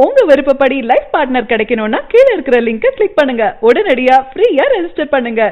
உங்க விருப்பப்படி life partner கிடைக்கணும்னா கீழே இருக்கிற லிங்கை கிளிக் பண்ணுங்க. உடனடியா ஃப்ரீயா ரெஜிஸ்டர் பண்ணுங்க.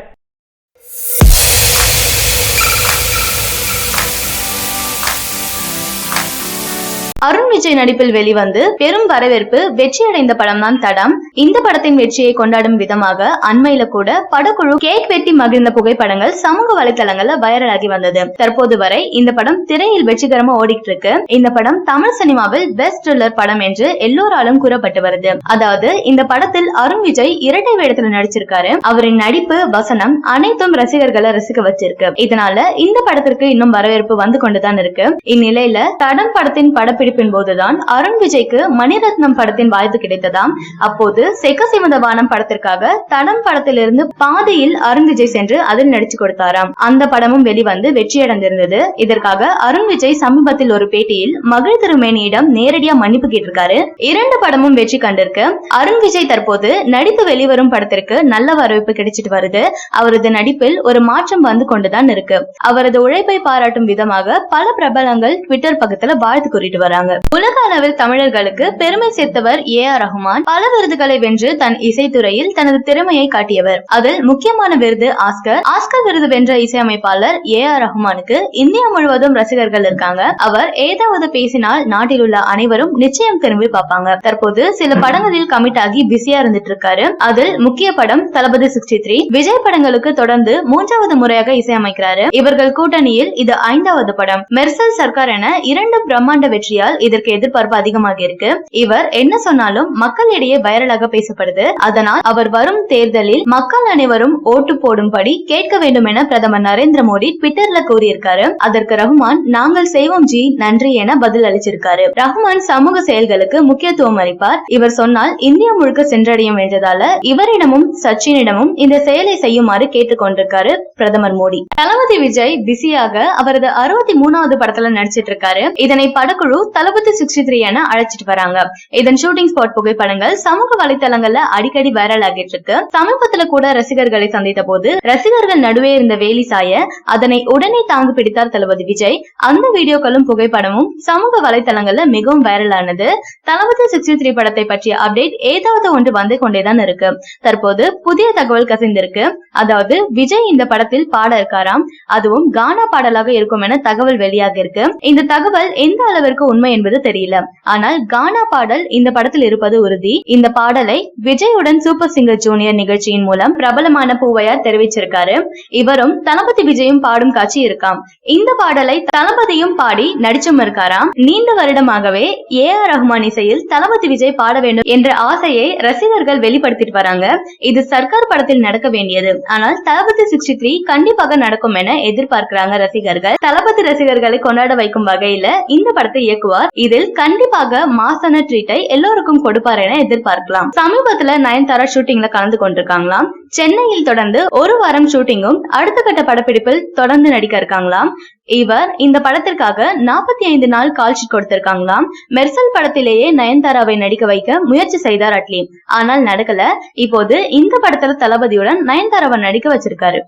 அருண் விஜய் நடிப்பில் வெளிவந்து பெரும் வரவேற்பு வெற்றியடைந்த படம் தான் தடம். இந்த படத்தின் வெற்றியை கொண்டாடும் விதமாக அண்மையில கூட படக்குழு கேக் வெட்டி மகிழ்ந்த புகைப்படங்கள் சமூக வலைதளங்கள்ல வைரல் ஆகி வந்தது. தற்போது வரை இந்த படம் திரையில் வெற்றிகரமா ஓடிட்டு இருக்கு. இந்த படம் தமிழ் சினிமாவில் பெஸ்ட் த்ரில்லர் படம் என்று எல்லோராலும் கூறப்பட்டு வருது. அதாவது இந்த படத்தில் அருண் விஜய் இரட்டை வேடத்துல நடிச்சிருக்காரு. அவரின் நடிப்பு, வசனம் அனைத்தும் ரசிகர்களை ரசிக்க வச்சிருக்கு. இதனால இந்த படத்திற்கு இன்னும் வரவேற்பு வந்து கொண்டுதான் இருக்கு. இந்நிலையில தடம் படத்தின் படப்பிடிப்பின் போதுதான் அருண் விஜய்க்கு மணிரத்னம் படத்தின் வாய்ப்பு கிடைத்ததாம். அப்போது செக்க சிவந்த வானம் படத்திற்காக தடம் படத்திலிருந்து பாதியில் அருண் விஜய் சென்று அதில் நடிச்சு கொடுத்தாராம். அந்த படமும் வெளிவந்து வெற்றியடைந்திருந்தது. இதற்காக அருண் விஜய் சமீபத்தில் ஒரு பேட்டியில் மகிழ் திருமேனியிடம் நேரடியா மன்னிப்பு கேட்டிருக்காரு. இரண்டு படமும் வெற்றி கண்டிருக்கு. அருண் விஜய் தற்போது நடித்து வெளிவரும் படத்திற்கு நல்ல வரவேற்பு கிடைச்சிட்டு வருது. அவரது நடிப்பில் ஒரு மாற்றம் வந்து கொண்டுதான் இருக்கு. அவரது உழைப்பை பாராட்டும் விதமாக பல பிரபலங்கள் ட்விட்டர் பக்கத்துல வாழ்த்து கூறிட்டு வராங்க. உலக அளவில் தமிழர்களுக்கு பெருமை சேர்த்தவர் AR ரஹ்மான். பல விருதுகளை வென்று தன் இசைத்துறையில் தனது திறமையை காட்டியவர். அதில் முக்கியமான விருது ஆஸ்கர். ஆஸ்கர் விருது வென்ற இசையமைப்பாளர் AR ரஹ்மானுக்கு இந்தியா முழுவதும் ரசிகர்கள் இருக்காங்க. அவர் ஏதாவது பேசினால் நாட்டில் உள்ள அனைவரும் நிச்சயம் திரும்பி பார்ப்பாங்க. தற்போது சில படங்களில் கமிட் ஆகி பிஸியா இருந்துட்டு இருக்காரு. அதில் முக்கிய படம் தளபதி 63. விஜய் படங்களுக்கு தொடர்ந்து 3வது முறையாக இசையமைக்கிறாரு. இவர்கள் கூட்டணியில் இது 5வது படம். மெர்சல் சர்க்கார் என 2 பிரம்மாண்ட வெற்றியால் இதற்கு எதிர்பார்ப்பு அதிகமாக இருக்கு. இவர் என்ன சொன்னாலும் மக்களிடையே வைரலாக பேசப்படுது. அதனால் அவர் வரும் தேர்தலில் மக்கள் அனைவரும் ஓட்டு போடும்படி கேட்க வேண்டும் என பிரதமர் நரேந்திர மோடி ட்விட்டர்ல கூறியிருக்காரு. அதற்கு ரஹ்மான் நாங்கள் செய்வோம் ஜி நன்றி என பதில் அளிச்சிருக்காரு. ரஹ்மான் சமூக செயல்களுக்கு முக்கியத்துவம் அளிப்பார். இவர் சொன்னால் இந்தியா முழுக்க சென்றடையும் என்றதால இவரிடமும் சச்சினிடமும் இந்த செயலை செய்யுமாறு கேட்டுக் கொண்டிருக்காரு பிரதமர் மோடி. தளபதி விஜய் பிஸியாக அவரது 63வது படத்துல நடிச்சிட்டு இருக்காரு. இதனை படக்குழு தளபதி 63 என அழைச்சிட்டு வராங்க. இதன் ஷூட்டிங் ஸ்பாட் புகைப்படங்கள் சமூக வலைதளங்கள்ல அடிக்கடி வைரல் ஆகிட்டு இருக்கு. சமீபத்துல கூட ரசிகர்களை சந்தித்த போது ரசிகர்கள் நடுவே இருந்த வேலி சாய அதனை உடனே தாங்கி பிடித்தார் தளபதி விஜய். அந்த வீடியோக்களும் புகைப்படமும் சமூக வலைதளங்கள்ல மிகவும் வைரல் ஆனது. தளபதி 63 படத்தை பற்றிய அப்டேட் ஏதாவது ஒன்று வந்து கொண்டேதான் இருக்கு. தற்போது புதிய தகவல் கசிந்திருக்கு. அதாவது விஜய் இந்த படத்தில் பாட இருக்காராம். அதுவும் கானா பாடலாக இருக்கும் என தகவல் வெளியாக இருக்கு. இந்த தகவல் எந்த அளவிற்கு உண்மை என்பது தெரியல. ஆனால் கானா பாடல் இந்த படத்தில் இருப்பது உறுதி. இந்த பாடலை விஜயுடன் சூப்பர் சிங்கர் ஜூனியர் நிகழ்ச்சியின் மூலம் பிரபலமான பூவையார் தெரிவிச்சிருக்காரு. இவரும் தளபதி விஜயும் பாடும் காட்சி இருக்காம். இந்த பாடலை தளபதியும் பாடி நடிச்சும் இருக்காராம். நீண்ட வருடமாகவே AR ரஹ்மான் இசையில் தளபதி விஜய் பாட வேண்டும் என்ற ஆசையை ரசிகர்கள் வெளிப்படுத்திட்டு வராங்க. இது சர்க்கார் படத்தில் நடக்க வேண்டியது. ஆனால் தளபதி 63 கண்டிப்பாக நடக்கும் என எதிர்பார்க்கிறாங்க ரசிகர்கள். தளபதி ரசிகர்களை கொண்டாட வைக்கும் வகையில இந்த படத்தை இயக்குவார். இதில் கண்டிப்பாக மாசான ட்ரீட்டை எல்லோருக்கும் கொடுப்பார் என எதிர்பார்க்கலாம். சமீபத்துல நயன்தாரா ஷூட்டிங்ல கலந்து கொண்டிருக்காங்களாம். சென்னையில் தொடர்ந்து ஒரு வாரம் ஷூட்டிங்கும் அடுத்த கட்ட படப்பிடிப்பில் தொடர்ந்து நடிக்க இருக்காங்களாம். இவர் இந்த படத்திற்காக 45 நாள் கால்ஷீட் கொடுத்திருக்காங்களாம். மெர்சல் படத்திலேயே நயன்தாராவை நடிக்க வைக்க முயற்சி செய்தார் அட்லி. ஆனால் நடக்கல. இப்போது இந்த படத்துல தளபதியுடன் நயன்தாராவை நடிக்க வச்சிருக்காரு.